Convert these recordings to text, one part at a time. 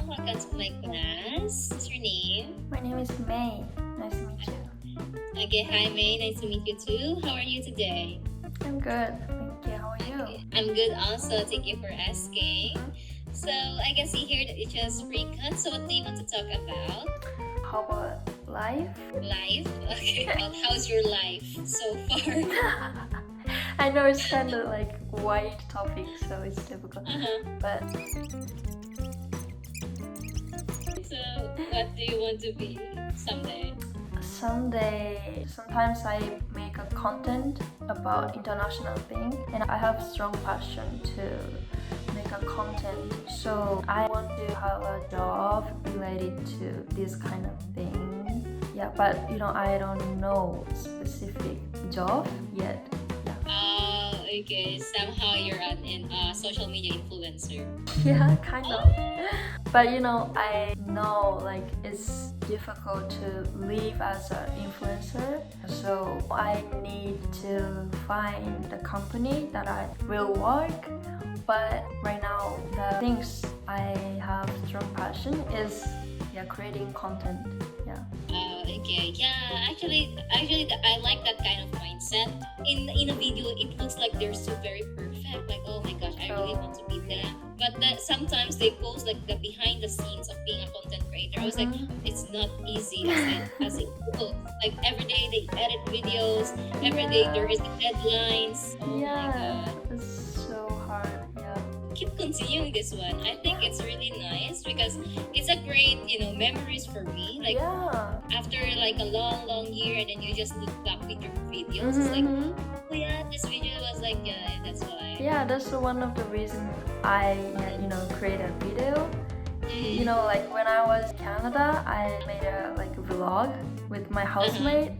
welcome to my class. What's your name? My name is May. Nice to meet you. Okay, hi May, nice to meet you too. How are you today? I'm good. Thank you. How are you? I'm good also, thank you for asking. So, I can see here that you just recon. So, what do you want to talk about? How about life? Life? Okay, how's your life so far? I know it's kind of like wide topic, so it's difficult. But So, what do you want to be someday? someday, sometimes I make a content about international thing, and I have strong passion to make a content. So I want to have a job related to this kind of thing. Yeah, but I don't know specific job yet. Okay. Somehow you're an social media influencer. Yeah, kind of. But I know like it's difficult to live as an influencer. So I need to find the company that I will work. But right now, the things I have strong passion is creating content. Yeah. Okay. Yeah. Actually, I like that kind of mindset. In a video, it looks like they're so very perfect. Like, oh my gosh, I really want to be them. But sometimes they post like the behind the scenes of being a content creator. I was like, it's not easy as it looks. Like every day they edit videos. Every day there is deadlines. Oh my god. It's so hard. Yeah. Keep continuing this one. I think it's really nice because it's a great, memories for me. Like after like a long year, and then you just look back with your videos. It's like, oh yeah, this video was like, that's why. Yeah, that's one of the reasons I, create a video. Like when I was in Canada, I made a vlog with my housemate.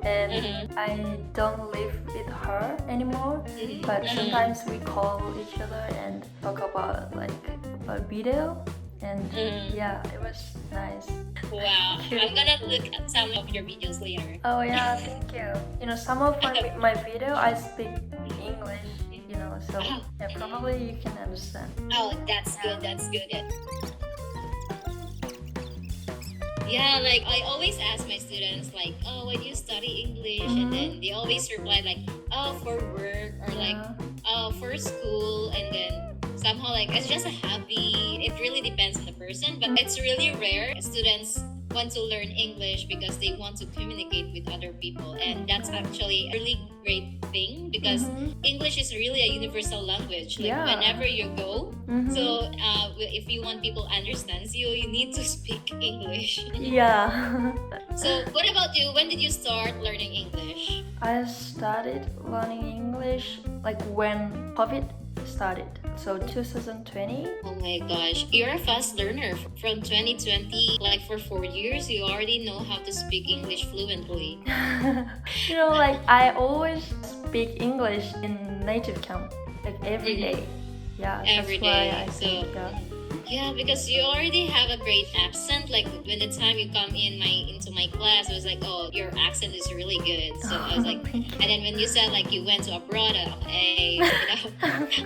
And I don't live with her anymore, but sometimes we call each other and talk about a video, and it was nice. Wow, I'm gonna look at some of your videos later. Oh yeah, thank you. Some of my video I speak English, so probably you can understand. Oh, that's good. Yeah, like I always ask my students like, oh, when you study English, and then they always reply like, oh, for work, or like, oh, for school, and then somehow like it's just a hobby. It really depends on the person, but it's really rare students want to learn English because they want to communicate with other people, and that's actually a really great thing because English is really a universal language. Like whenever you go, so if you want people understands you, you need to speak English. Yeah. So what about you? When did you start learning English? I started learning English like when COVID started. So 2020. Oh my gosh, you're a fast learner. From 2020, like for 4 years, you already know how to speak English fluently. Like I always speak English in native camp, like every day. Yeah, every that's why day. I think, Yeah, because you already have a great accent. Like when the time you come into my class, I was like, oh, your accent is really good. So I was like, and then when you said like you went to abroad,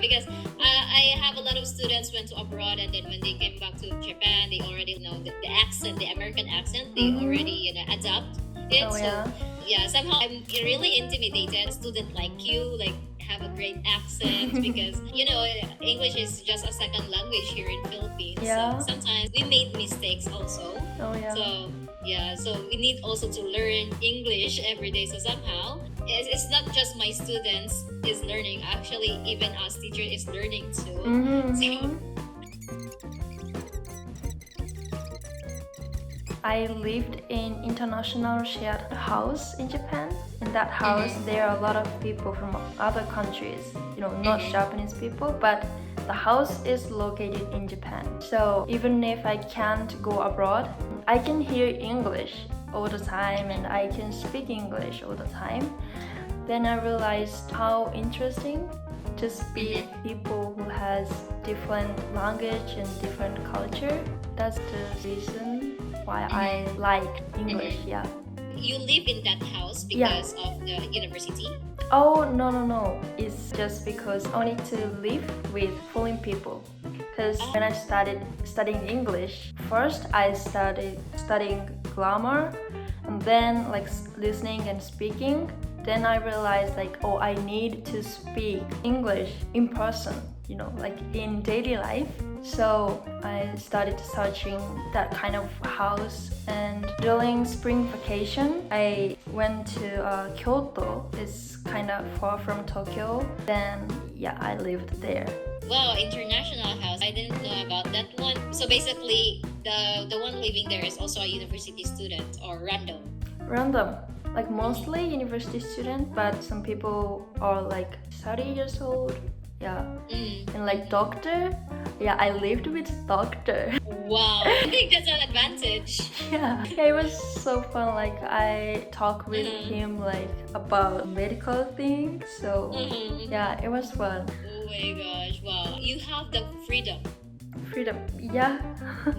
because I have a lot of students went to abroad, and then when they came back to Japan, they already know the accent, the American accent. They already adapt it. Somehow I'm really intimidated. A student like you, like have a great accent because English is just a second language here in Philippines. So sometimes we made mistakes also. So we need also to learn English every day. So somehow it's not just my students is learning. Actually, even us teacher is learning too. I lived in international shared house in Japan. In that house, there are a lot of people from other countries, not Japanese people, but the house is located in Japan. So even if I can't go abroad, I can hear English all the time and I can speak English all the time. Then I realized how interesting to speak people who has different language and different culture. That's the reason why I like English. You live in that house because of the university? Oh, no. It's just because I need to live with foreign people. Because when I started studying English, first I started studying grammar and then like listening and speaking. Then I realized like, oh, I need to speak English in person, you know, like in daily life. So I started searching that kind of house, and during spring vacation I went to Kyoto. It's kind of far from Tokyo. Then yeah, I lived there. Wow, international house. I didn't know about that one. So basically, the one living there is also a university student or random? Random. Like mostly university student, but some people are like 30 years old. Yeah. And like doctor. Yeah, I lived with doctor. Wow, I think that's an advantage. Yeah, it was so fun. Like I talked with him like about medical things. So yeah, it was fun. Oh my gosh, wow. You have the freedom. Freedom. Yeah.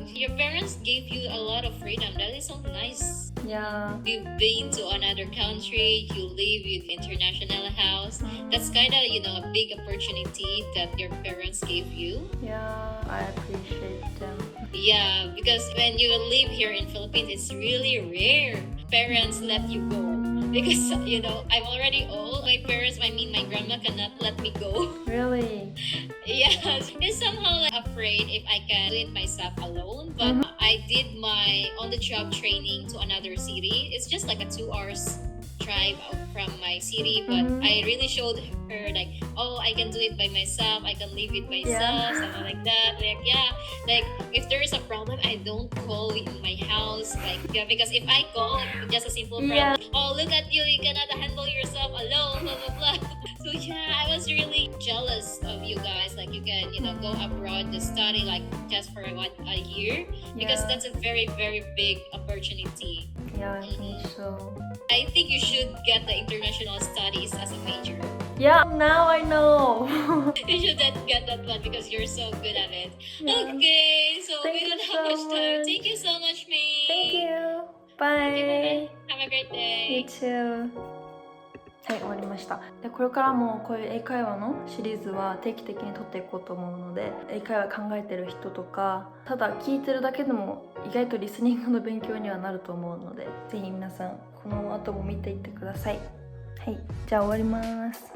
Your parents gave you a lot of freedom. That is so nice. Yeah. You've been to another country, you live in international house. That's kind of, you know, a big opportunity that your parents gave you. Yeah, I appreciate them. Yeah, because when you live here in Philippines, it's really rare parents let you go. Because, you know, I'm already old. My parents, I mean my grandma cannot let me go. Really? Yes, I'm somehow like afraid if I can do it myself alone. But I did my on-the-job training to another city. It's just like a 2 hours drive out from my city. But I really showed her like, oh, I can do it by myself. I can live it myself, something like that. Like, yeah, like if there is a problem, I don't call in my house. Like, yeah, because if I call, like, just a simple problem, oh, look at you, you cannot handle yourself alone, blah, blah, blah. So yeah, I was really jealous of you guys. Like you can, you know, go abroad to study like just for a year, because that's a very, very big opportunity. Yeah, I think so. I think you should get the international studies as a major. Yeah, now I know. You should get that one because you're so good at it. Yeah. Okay, so Thank we don't you have so much time. much. Thank you so much, May. Thank you. Bye. Okay, bye-bye. Have a great day. You too. はい、終わりました。で、これからもこういう英会話のシリーズは定期的に撮っていこうと思うので、英会話考えてる人とか、ただ聞いてるだけでも意外とリスニングの勉強にはなると思うので、ぜひ皆さんこの後も見ていってください。はい、じゃあ終わります。